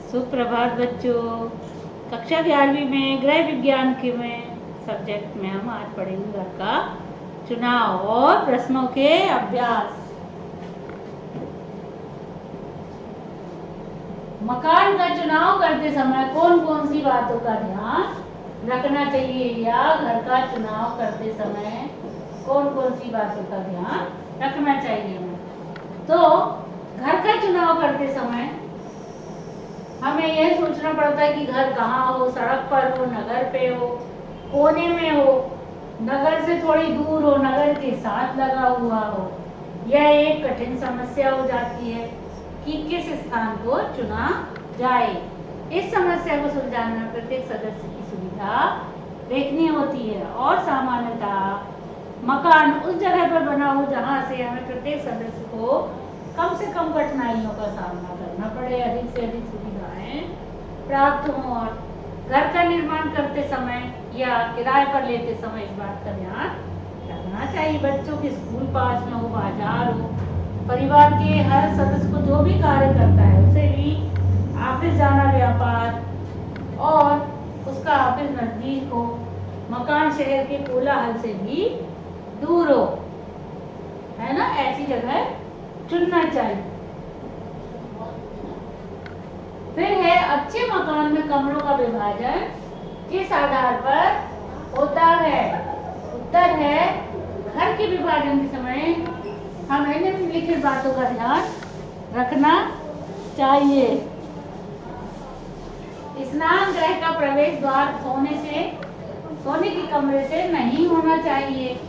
सुप्रभात बच्चों। कक्षा 11वीं में गृह विज्ञान के में सब्जेक्ट में हम आज पढ़ेंगे घर का चुनाव और प्रश्नों के अभ्यास। मकान का चुनाव करते समय कौन कौन सी बातों का ध्यान रखना चाहिए, या घर का चुनाव करते समय कौन कौन सी बातों का ध्यान रखना चाहिए। तो घर का चुनाव करते समय हमें यह सोचना पड़ता है कि घर कहाँ हो, सड़क पर हो, नगर पे हो, कोने में हो, नगर से थोड़ी दूर हो, नगर के साथ लगा हुआ हो। यह एक कठिन समस्या हो जाती है कि किस स्थान को चुना जाए। इस समस्या को सुलझाने में प्रत्येक सदस्य की सुविधा देखनी होती है और सामान्यतः मकान उस जगह पर बना हो जहाँ से हमें प्रत्येक सदस्य को कम से कम कठिनाइयों का सामना करना पड़े, अधिक से अधिक सुविधाएं प्राप्त हों। और घर का निर्माण करते समय या किराए पर लेते समय इस बात का ध्यान रखना चाहिए। बच्चों के स्कूल पास में हो, बाजार हो, परिवार के हर सदस्य को जो भी कार्य करता है उसे भी ऑफिस जाना, व्यापार और उसका ऑफिस नजदीक हो, मकान शहर के कोलाहल से भी दूर हो, है ना, ऐसी जगह चुनना चाहिए। फिर है अच्छे मकान में कमरों का विभाजन किस आधार पर होता है। उत्तर है घर के विभाजन के समय हमें निम्नलिखित बातों का ध्यान रखना चाहिए। स्नान गृह का प्रवेश द्वार सोने के कमरे से नहीं होना चाहिए।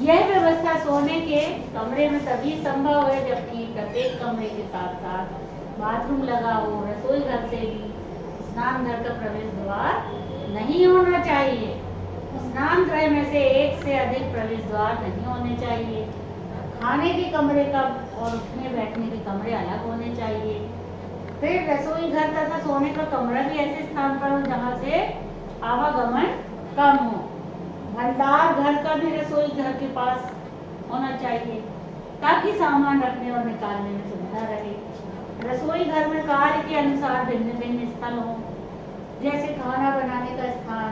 यह व्यवस्था सोने के कमरे में तभी संभव है जबकि प्रत्येक कमरे के साथ साथ बाथरूम लगा हो। रसोई घर से भी स्नान घर का प्रवेश द्वार नहीं होना चाहिए। स्नान गृह में से एक से अधिक प्रवेश द्वार नहीं होने चाहिए। खाने के कमरे का और उठने बैठने के कमरे अलग होने चाहिए। फिर रसोई घर तथा सोने का कमरा भी ऐसे स्थान पर हो जहाँ से आवागमन कम हो। भंडार घर का भी रसोई घर के पास होना चाहिए ताकि सामान रखने और निकालने में सुविधा रहे। रसोई घर में कार्य के अनुसार भिन्न भिन्न स्थल हो, जैसे खाना बनाने का स्थान,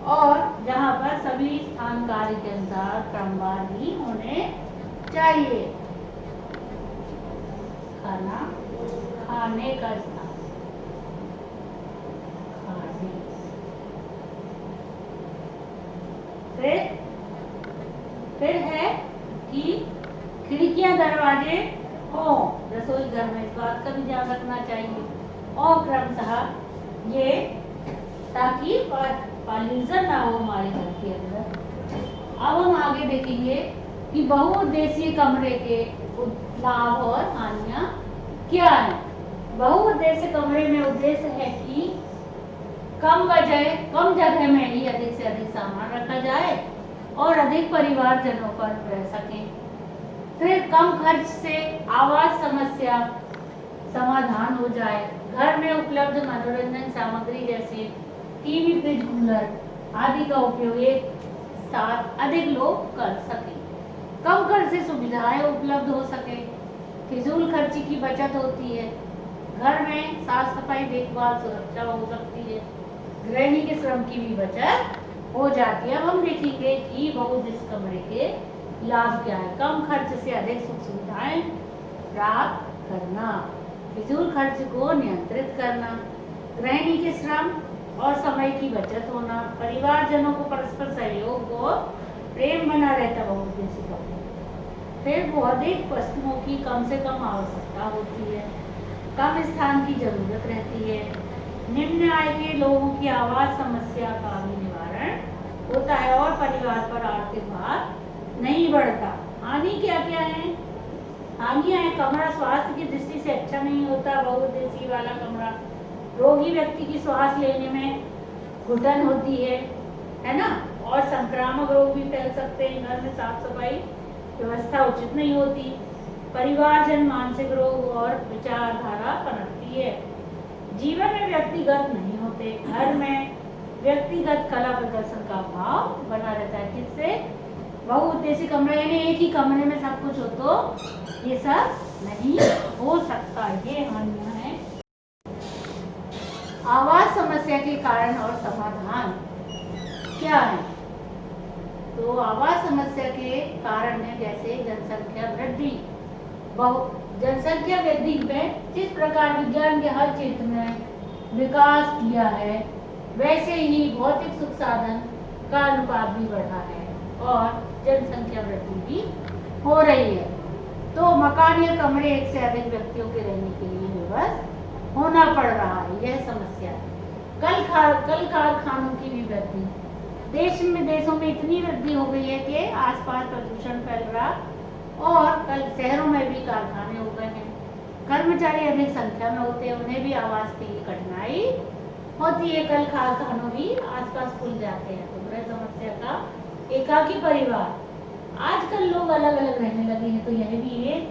और जहाँ पर सभी स्थान कार्य के अनुसार क्रमवार भी होने चाहिए। खाना खाने का स्थान, फिर है कि खिड़कियां दरवाजे हो रसोई घर में, इस बात का भी ध्यान रखना चाहिए। और क्रमशः ये ताकि पॉल्यूशन ना हो हमारे घर के अंदर। अब हम आगे देखेंगे कि बहुउद्देशीय कमरे के लाभ और हानियां क्या है। बहुउद्देशीय कमरे में उद्देश्य है कि कम जगह में ही अधिक से अधिक सामान रखा जाए और अधिक परिवारजनों पर रह सके। फिर कम खर्च से आवास समस्या समाधान हो जाए। घर में उपलब्ध मनोरंजन सामग्री जैसे टीवी, फ्रिज, कूलर आदि का उपयोग एक साथ अधिक लोग कर सके। कम खर्च से सुविधाएं उपलब्ध हो सके। फिजूल खर्ची की बचत होती है। घर में साफ सफाई, देखभाल, सुरक्षा हो सकती है। गृहिणी के श्रम की भी बचत हो जाती है। अब हम देखेंगे कि बहुउद्देशीय कमरे के लाभ क्या है। कम खर्च से अधिक सुख सुविधाएं प्राप्त करना, फिजूल खर्च को नियंत्रित करना, गृहिणी के श्रम और समय की बचत होना, परिवारजनों को परस्पर सहयोग और प्रेम बना रहता बहुउद्देशीय कमरे। फिर भौतिक वस्तुओं की कम से कम आवश्यकता होती है, कम स्थान की जरूरत रहती है। निम्न आय के लोगों की आवास समस्या का भी निवारण होता है और परिवार पर आर्थिक भार नहीं बढ़ता। हानि क्या क्या है? हानियां है, कमरा स्वास्थ्य की दृष्टि से अच्छा नहीं होता। बहुउद्देशीय वाला कमरा रोगी व्यक्ति की श्वास लेने में घुटन होती है ना, और संक्रामक रोग भी फैल सकते हैं। घर में साफ सफाई व्यवस्था उचित नहीं होती। परिवारजन मानसिक रोग और विचारधारा पनपती है। जीवन में व्यक्तिगत नहीं होते। घर में व्यक्तिगत कला प्रदर्शन का भाव बना रहता है। किससे? बहुउद्देशीय कमरा, यानी एक ही कमरे में सब कुछ हो तो ये सब नहीं हो सकता। ये हानियां हैं आवास समस्या के कारण और समाधान क्या है? तो आवास समस्या के कारण है जैसे जनसंख्या वृद्धि। जनसंख्या वृद्धि में जिस प्रकार विज्ञान के हर क्षेत्र में विकास किया है, वैसे ही भौतिक सुख साधन का अनुपात भी बढ़ा है और जनसंख्या वृद्धि भी हो रही है। तो मकान या कमरे एक से अधिक व्यक्तियों के रहने के लिए व्यवस्थित होना पड़ रहा है, यह समस्या है। कल कारखानों की भी वृद्धि, देशों में इतनी वृद्धि हो गई है कि आसपास प्रदूषण फैल रहा और कल शहरों में भी कारखाने हो गए हैं। कर्मचारी अधिक संख्या में होते हैं, उन्हें भी आवास के लिए कठिनाई होती है। कल कारखानों भी आसपास खुल जाते हैं। तो गृह समस्या का एकाकी परिवार, आजकल लोग अलग अलग रहने लगे हैं, तो यह भी एक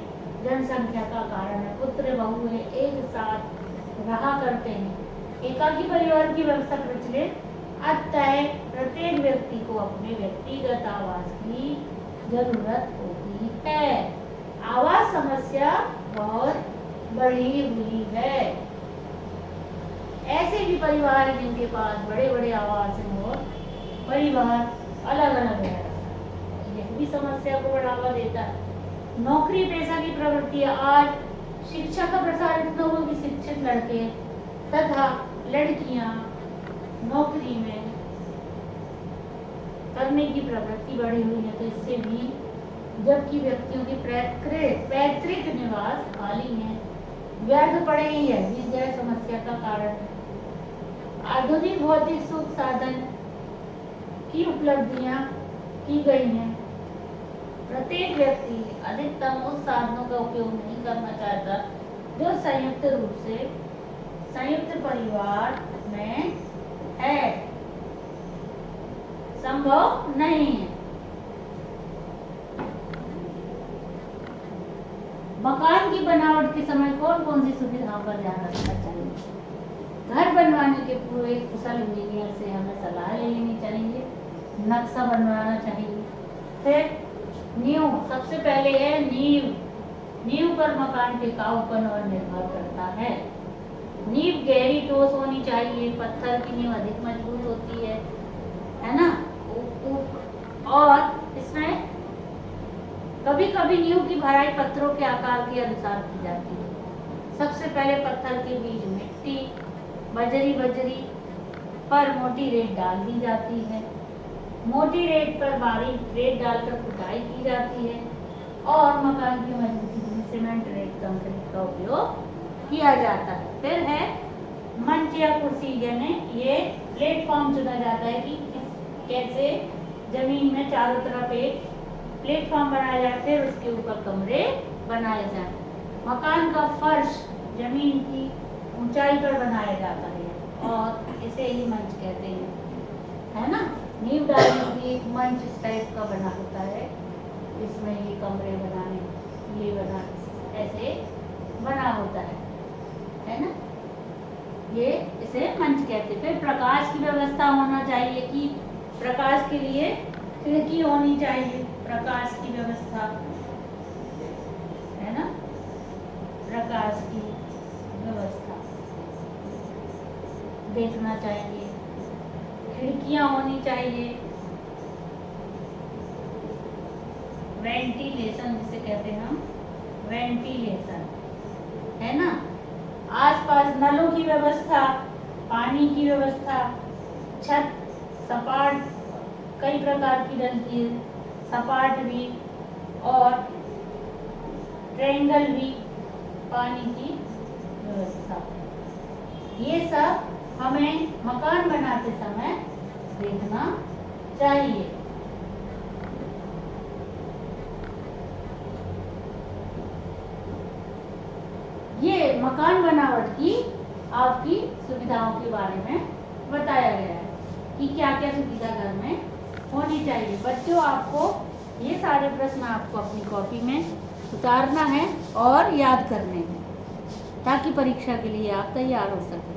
जनसंख्या का कारण है। पुत्र बहु है एक साथ रहा करते हैं। एकाकी परिवार की व्यवस्था प्रचलित, अतः प्रत्येक व्यक्ति को अपने व्यक्तिगत आवास की जरूरत होती है। आवास समस्या बहुत बढ़ी हुई है। ऐसे भी परिवार हैं जिनके पास बड़े बड़े आवास हैं और परिवार अलग अलग है, यह भी समस्या को बढ़ावा देता है। नौकरी पेशा की प्रवृत्ति, आज शिक्षा का प्रसार इतना हो कि शिक्षित लड़के तथा लड़कियां नौकरी में करने की प्रवृत्ति बढ़ी हुई है। तो इससे भी, जबकि व्यक्तियों के पैतृक निवास खाली हैं, व्यर्थ पड़े ही है, भी गृह समस्या का कारण है। आधुनिक भौतिक सुख साधन की उपलब्धियां की गई हैं। प्रत्येक व्यक्ति अधिकतम उस साधनों का उपयोग नहीं करना चाहता जो संयुक्त रूप से संयुक्त परिवार में है, संभव नहीं है। मकान की बनावट के समय कौन कौन सी सुविधाओं का ध्यान रखना चाहिए? घर बनवाने के पूर्व एक कुशल इंजीनियर से हमें सलाह ले लेनी चाहिए, नक्शा बनवाना चाहिए। फिर नींव, सबसे पहले है नींव। नींव पर मकान टिकाऊपन और निर्भर करता है। नींव गहरी ठोस होनी चाहिए, पत्थर की नींव अधिक मजबूत होती है ना। और इसमें कभी कभी नींव की भराई पत्थरों के आकार के अनुसार की जाती है। सबसे पहले पत्थर के बीच मिट्टी, बजरी पर मोटी रेत डाल दी जाती है। मोटी रेत पर बारीक रेत डालकर खुदाई की जाती है और मकान की मजबूती के लिए सीमेंट, रेत, कंक्रीट का उपयोग किया जाता है। फिर है मंच या कुर्सी, यानी ये प्लेटफॉर्म चुना जाता है कि कैसे जमीन में चारों तरफ एक प्लेटफॉर्म बनाया जाए, फिर उसके ऊपर कमरे बनाए जाए। मकान का फर्श जमीन की ऊंचाई पर बनाया जाता है और इसे ही मंच कहते हैं, है ना। नींव डालने की एक मंच इस टाइप का बना होता है, इसमें ये कमरे बनाने, ये बना ऐसे बना होता है ना। ये इसे मंच कहते हैं। फिर प्रकाश की व्यवस्था होना चाहिए कि प्रकाश के लिए खिड़की होनी चाहिए, प्रकाश की व्यवस्था, है ना। प्रकाश की व्यवस्था देखना चाहिए, खिड़कियां होनी चाहिए, वेंटिलेशन जिसे कहते हैं हम, वेंटिलेशन, है ना। आसपास नलों की व्यवस्था, पानी की व्यवस्था, छत सपाट कई प्रकार की डलती है, सपाट भी और ट्रायंगल भी, पानी की व्यवस्था। ये सब हमें मकान बनाते समय देखना चाहिए। ये मकान बनावट की आपकी सुविधाओं के बारे में बताया गया है कि क्या क्या सुविधा घर में होनी चाहिए। बच्चों, आपको ये सारे प्रश्न आपको अपनी कॉपी में उतारना है और याद करने हैं ताकि परीक्षा के लिए आप तैयार हो सकें।